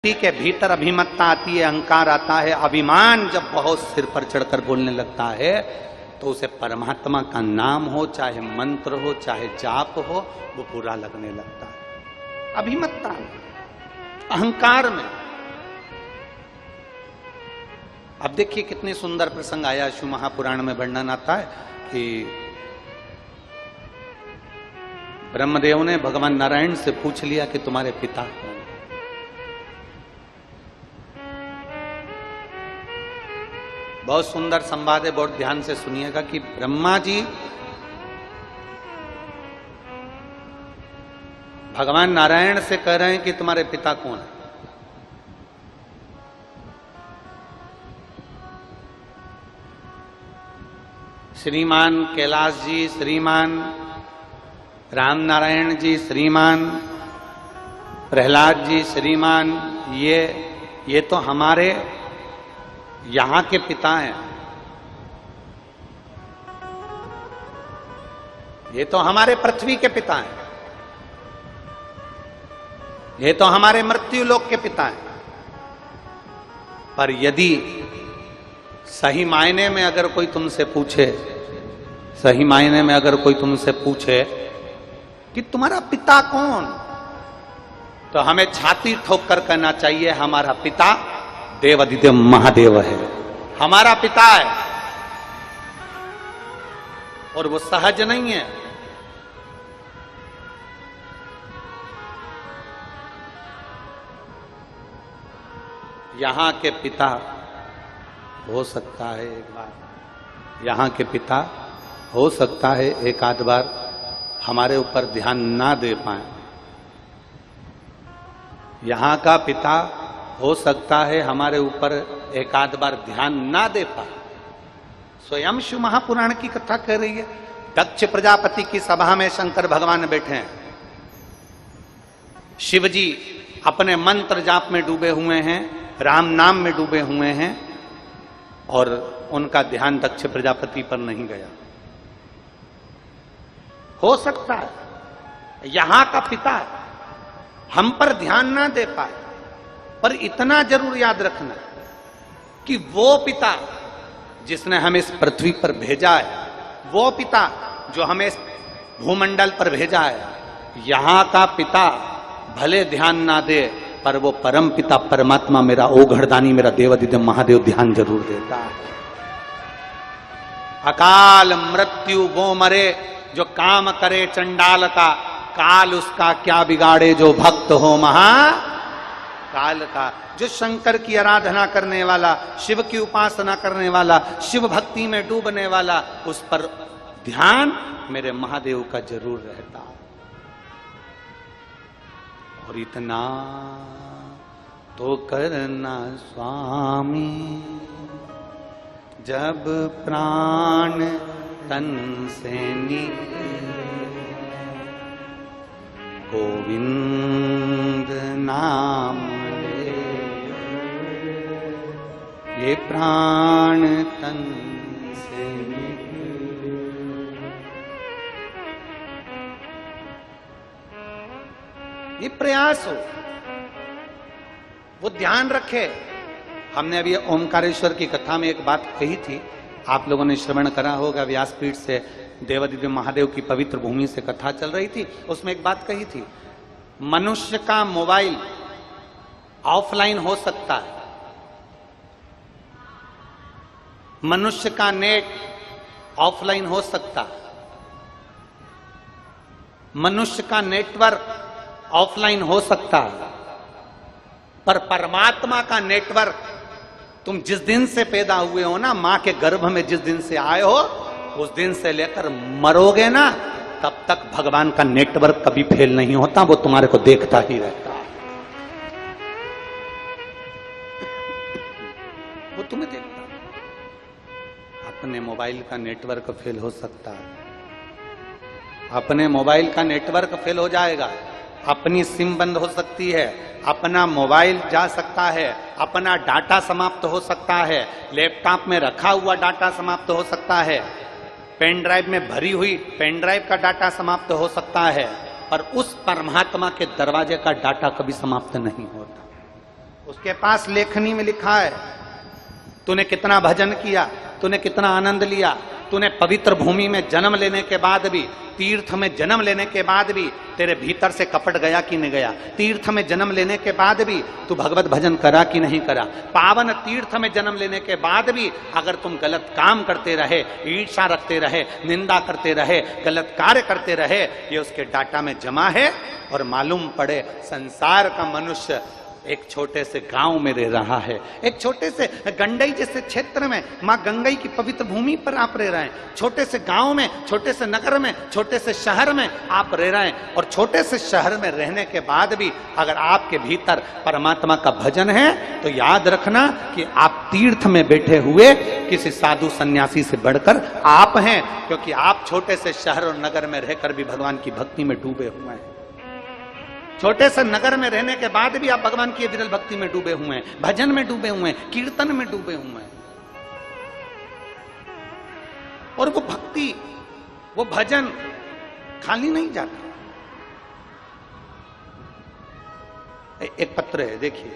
के भीतर अभिमत्ता आती है, अहंकार आता है, अभिमान जब बहुत सिर पर चढ़कर बोलने लगता है तो उसे परमात्मा का नाम हो, चाहे मंत्र हो, चाहे जाप हो, वो बुरा लगने लगता है। अभिमत्ता अहंकार में। अब देखिए कितनी सुंदर प्रसंग आया, शिव महापुराण में वर्णन आता है कि ब्रह्मदेव ने भगवान नारायण से पूछ लिया कि तुम्हारे पिता कौन? बहुत सुंदर संवाद है, बहुत ध्यान से सुनिएगा कि ब्रह्मा जी भगवान नारायण से कह रहे हैं कि तुम्हारे पिता कौन है। श्रीमान कैलाश जी, श्रीमान राम नारायण जी, श्रीमान प्रहलाद जी, श्रीमान ये तो हमारे यहां के पिता हैं, ये तो हमारे पृथ्वी के पिता हैं, ये तो हमारे मृत्यु लोक के पिता हैं। पर यदि सही मायने में अगर कोई तुमसे पूछे, सही मायने में अगर कोई तुमसे पूछे कि तुम्हारा पिता कौन, तो हमें छाती ठोक कर कहना चाहिए हमारा पिता देवाधिदेव महादेव है, हमारा पिता है। और वो सहज नहीं है। यहां के पिता हो सकता है एक बार, यहां के पिता हो सकता है एक आध बार हमारे ऊपर ध्यान ना दे पाए। यहां का पिता हो सकता है हमारे ऊपर एक आध बार ध्यान ना दे पाए। स्वयं शिव महापुराण की कथा कह रही है। दक्ष प्रजापति की सभा में शंकर भगवान बैठे हैं, शिव जी अपने मंत्र जाप में डूबे हुए हैं, राम नाम में डूबे हुए हैं, और उनका ध्यान दक्ष प्रजापति पर नहीं गया। हो सकता है यहां का पिता हम पर ध्यान ना दे पाए, पर इतना जरूर याद रखना कि वो पिता जिसने हमें इस पृथ्वी पर भेजा है, वो पिता जो हमें इस भूमंडल पर भेजा है, यहां का पिता भले ध्यान ना दे, पर वो परम पिता परमात्मा मेरा ओघड़दानी मेरा देवाधिदेव महादेव ध्यान जरूर देता है। अकाल मृत्यु वो मरे जो काम करे चंडाल का, काल उसका क्या बिगाड़े जो भक्त हो महाकाल का। जो शंकर की आराधना करने वाला, शिव की उपासना करने वाला, शिव भक्ति में डूबने वाला, उस पर ध्यान मेरे महादेव का जरूर रहता। और इतना तो करना स्वामी जब प्राण तन से निकले, गोविंद नाम ले, ये प्राण तन से निकले। ये प्रयास हो, वो ध्यान रखे। हमने अभी ओमकारेश्वर की कथा में एक बात कही थी, आप लोगों ने श्रवण करा होगा, व्यासपीठ से देवाधिदेव महादेव की पवित्र भूमि से कथा चल रही थी। उसमें एक बात कही थी, मनुष्य का मोबाइल ऑफलाइन हो सकता है, मनुष्य का नेट ऑफलाइन हो सकता है, मनुष्य का नेटवर्क ऑफलाइन हो सकता है, पर परमात्मा का नेटवर्क तुम जिस दिन से पैदा हुए हो ना, मां के गर्भ में जिस दिन से आए हो, उस दिन से लेकर मरोगे ना, तब तक भगवान का नेटवर्क कभी फेल नहीं होता, वो तुम्हारे को देखता ही रहता है। वो तुम्हें देखता है। अपने मोबाइल का नेटवर्क फेल हो सकता है, अपने मोबाइल का नेटवर्क फेल हो जाएगा, अपनी सिम बंद हो सकती है, अपना मोबाइल जा सकता है, अपना डाटा समाप्त हो सकता है, लैपटॉप में रखा हुआ डाटा समाप्त हो सकता है, पेन ड्राइव में भरी हुई पेन ड्राइव का डाटा समाप्त हो सकता है, पर उस परमात्मा के दरवाजे का डाटा कभी समाप्त नहीं होता। उसके पास लेखनी में लिखा है तूने कितना भजन किया, तूने कितना आनंद लिया, तूने पवित्र भूमि में जन्म लेने के बाद भी, तीर्थ में जन्म लेने के बाद भी तेरे भीतर से कपट गया कि नहीं गया, तीर्थ में जन्म लेने के बाद भी तू भगवत भजन करा कि नहीं करा, पावन तीर्थ में जन्म लेने के बाद भी अगर तुम गलत काम करते रहे, ईर्ष्या रखते रहे, निंदा करते रहे, गलत कार्य करते रहे, ये उसके डाटा में जमा है। और मालूम पड़े संसार का मनुष्य एक छोटे से गांव में रह रहा है, एक छोटे से गंडई जैसे क्षेत्र में, मां गंगई की पवित्र भूमि पर आप रह रहे हैं, छोटे से गांव में, छोटे से नगर में, छोटे से शहर में आप रह रहे हैं। और छोटे से शहर में रहने के बाद भी अगर आपके भीतर परमात्मा का भजन है तो याद रखना कि आप तीर्थ में बैठे हुए किसी साधु सन्यासी से बढ़कर आप हैं, क्योंकि आप छोटे से शहर और नगर में रहकर भी भगवान की भक्ति में डूबे हुए हैं। छोटे से नगर में रहने के बाद भी आप भगवान की विरल भक्ति में डूबे हुए हैं, भजन में डूबे हुए हैं, कीर्तन में डूबे हुए हैं। और वो भक्ति, वो भजन खाली नहीं जाता। एक पत्र है, देखिए,